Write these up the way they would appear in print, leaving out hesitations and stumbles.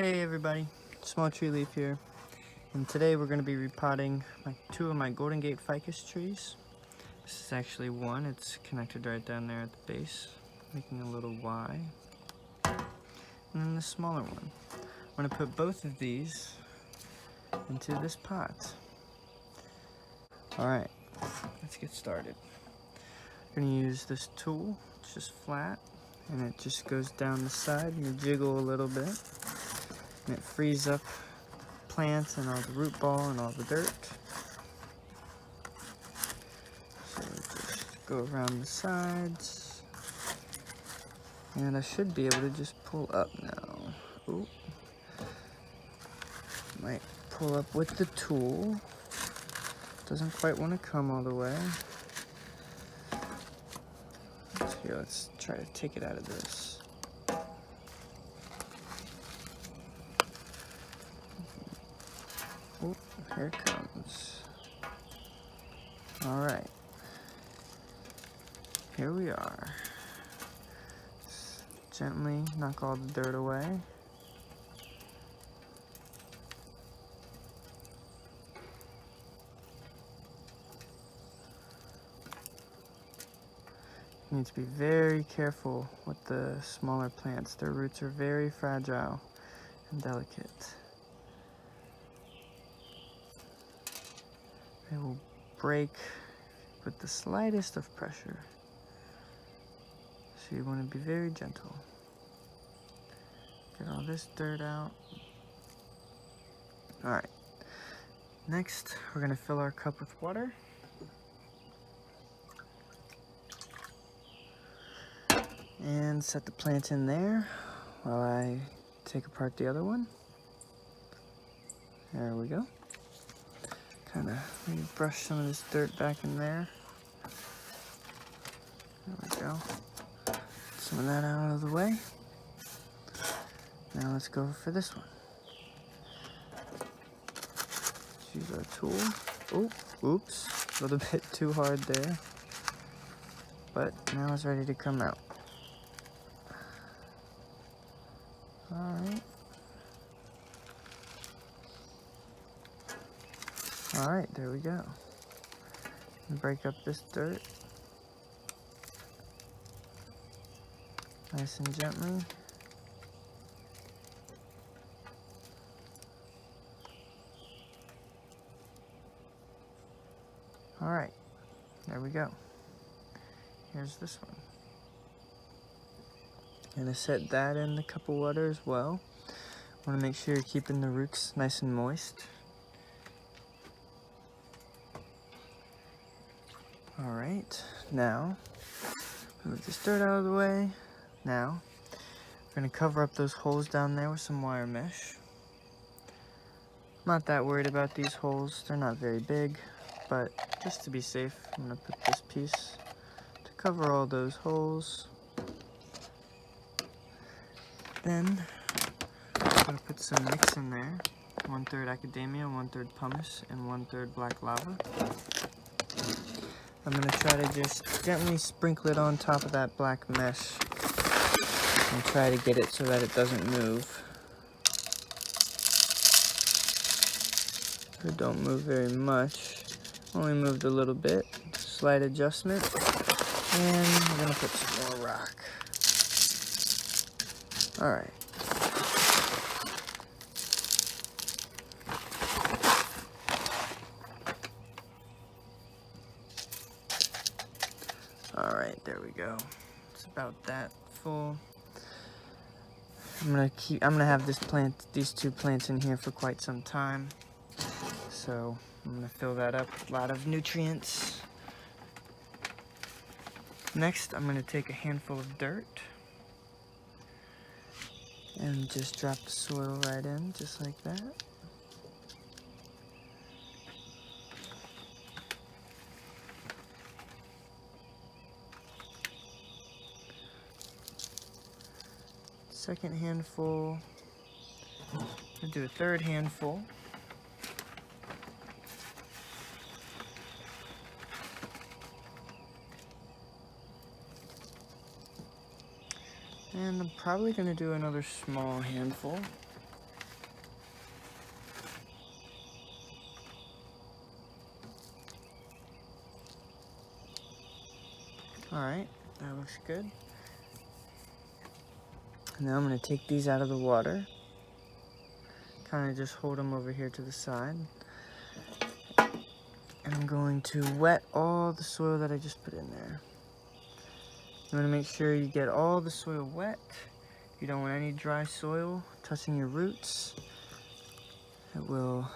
Hey everybody, SmallTreeLeaf here, and today we're going to be repotting two of my Golden Gate Ficus trees. This is actually one, it's connected right down there at the base, making a little Y. And then the smaller one. I'm going to put both of these into this pot. Alright, let's get started. I'm going to use this tool, it's just flat, and it just goes down the side and you jiggle a little bit. And it frees up plants and all the root ball and all the dirt. So just go around the sides. And I should be able to just pull up now. Ooh. Might pull up with the tool. Doesn't quite want to come all the way. Here, let's try to take it out of this. Oh, here it comes. Alright. Here we are. Just gently knock all the dirt away. You need to be very careful with the smaller plants. Their roots are very fragile and delicate. They will break with the slightest of pressure. So you want to be very gentle. Get all this dirt out. Alright. Next, we're going to fill our cup with water. And set the plant in there while I take apart the other one. There we go. Kind of brush some of this dirt back in there. There we go. Some of that out of the way. Now let's go for this one. Let's use our tool. Oh, oops, a little bit too hard there. But now it's ready to come out. Alright. Alright, there we go. Break up this dirt. Nice and gently. Alright, there we go. Here's this one. Gonna set that in the cup of water as well. Want to make sure you're keeping the roots nice and moist. Alright, now, move this dirt out of the way. Now, we're going to cover up those holes down there with some wire mesh. I'm not that worried about these holes, they're not very big, but just to be safe, I'm going to put this piece to cover all those holes. Then, I'm going to put some mix in there, 1/3 academia, 1/3 pumice, and 1/3 black lava. I'm going to try to just gently sprinkle it on top of that black mesh and try to get it so that it doesn't move. Or don't move very much. Only moved a little bit. Slight adjustment. And we're going to put some more rock. Alright. Alright, there we go. It's about that full. I'm gonna have these two plants in here for quite some time. So I'm gonna fill that up with a lot of nutrients. Next, I'm gonna take a handful of dirt and just drop the soil right in, just like that. Second handful, I'll do a third handful. And I'm probably going to do another small handful. Alright, that looks good. Now I'm going to take these out of the water. Kind of just hold them over here to the side. And I'm going to wet all the soil that I just put in there. You want to make sure you get all the soil wet. You don't want any dry soil touching your roots. It'll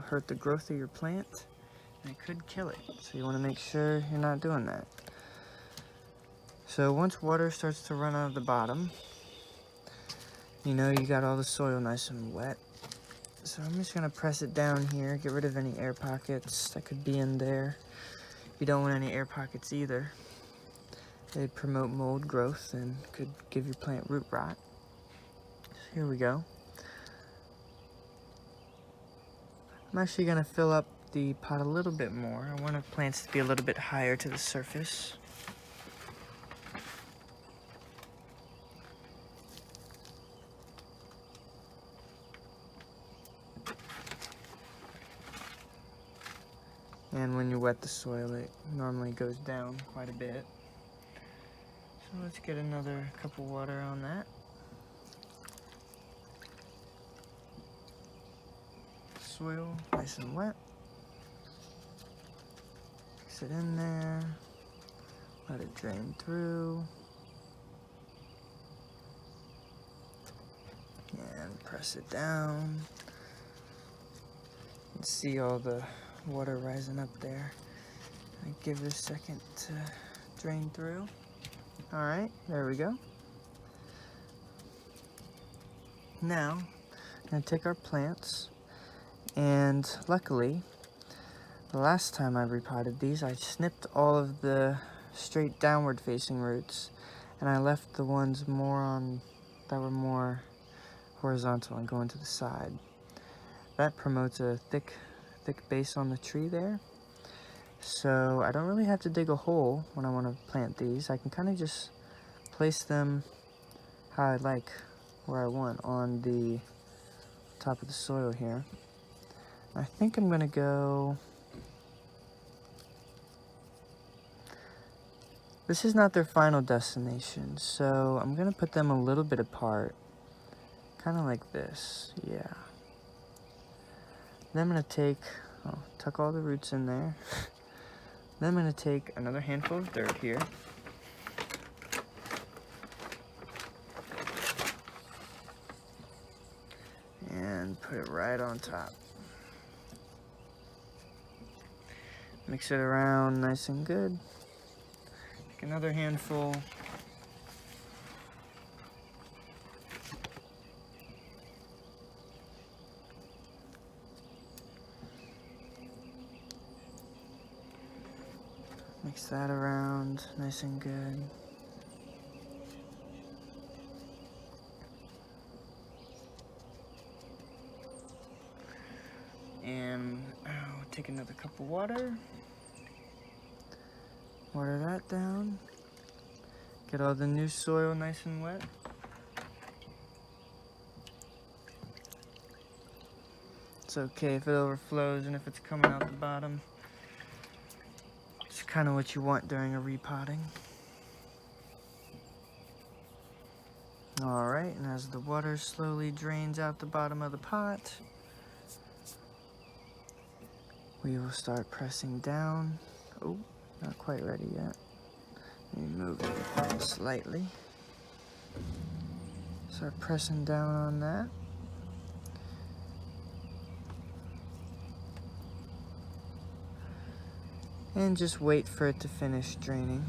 hurt the growth of your plant, and it could kill it. So you want to make sure you're not doing that. So once water starts to run out of the bottom, you know you got all the soil nice and wet. So I'm just going to press it down here, get rid of any air pockets that could be in there. You don't want any air pockets either. They promote mold growth and could give your plant root rot. So here we go. I'm actually going to fill up the pot a little bit more. I want the plants to be a little bit higher to the surface. And when you wet the soil, it normally goes down quite a bit. So let's get another cup of water on that. Soil nice and wet. Mix it in there. Let it drain through. And press it down. You can see all the water rising up there. Give it a second to drain through. Alright, there we go. Now, I'm going to take our plants, and luckily, the last time I repotted these, I snipped all of the straight downward facing roots, and I left the ones that were more horizontal and going to the side. That promotes a thick base on the tree there. So I don't really have to dig a hole when I want to plant these. I can kind of just place them how I like, where I want, on the top of the soil here. I think I'm going to go... This is not their final destination, so I'm going to put them a little bit apart. Kind of like this, yeah. Then I'm going to tuck all the roots in there. Then I'm going to take another handful of dirt here. And put it right on top. Mix it around nice and good. Take another handful. Mix that around nice and good. And I'll take another cup of water. Water that down. Get all the new soil nice and wet. It's okay if it overflows and if it's coming out the bottom. It's kind of what you want during a repotting. Alright, and as the water slowly drains out the bottom of the pot, we will start pressing down. Oh, not quite ready yet. Let me move it slightly. Start pressing down on that. And just wait for it to finish draining.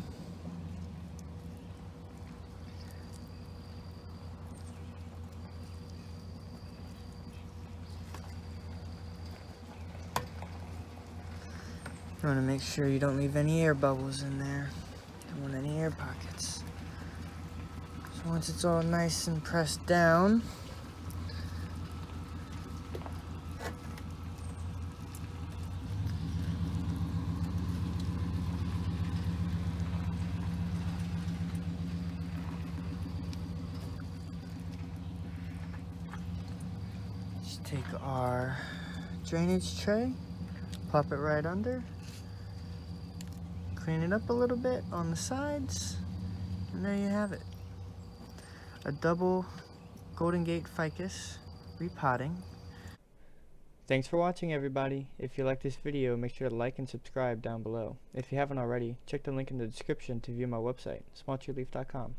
You want to make sure you don't leave any air bubbles in there. Don't want any air pockets. So once it's all nice and pressed down, just take our drainage tray, pop it right under, Clean it up a little bit on the sides, and there you have it. A double Golden Gate Ficus repotting. Thanks for watching, everybody. If you like this video, make sure to like and subscribe down below. If you haven't already, check the link in the description to view my website, SmallTreeLeaf.com.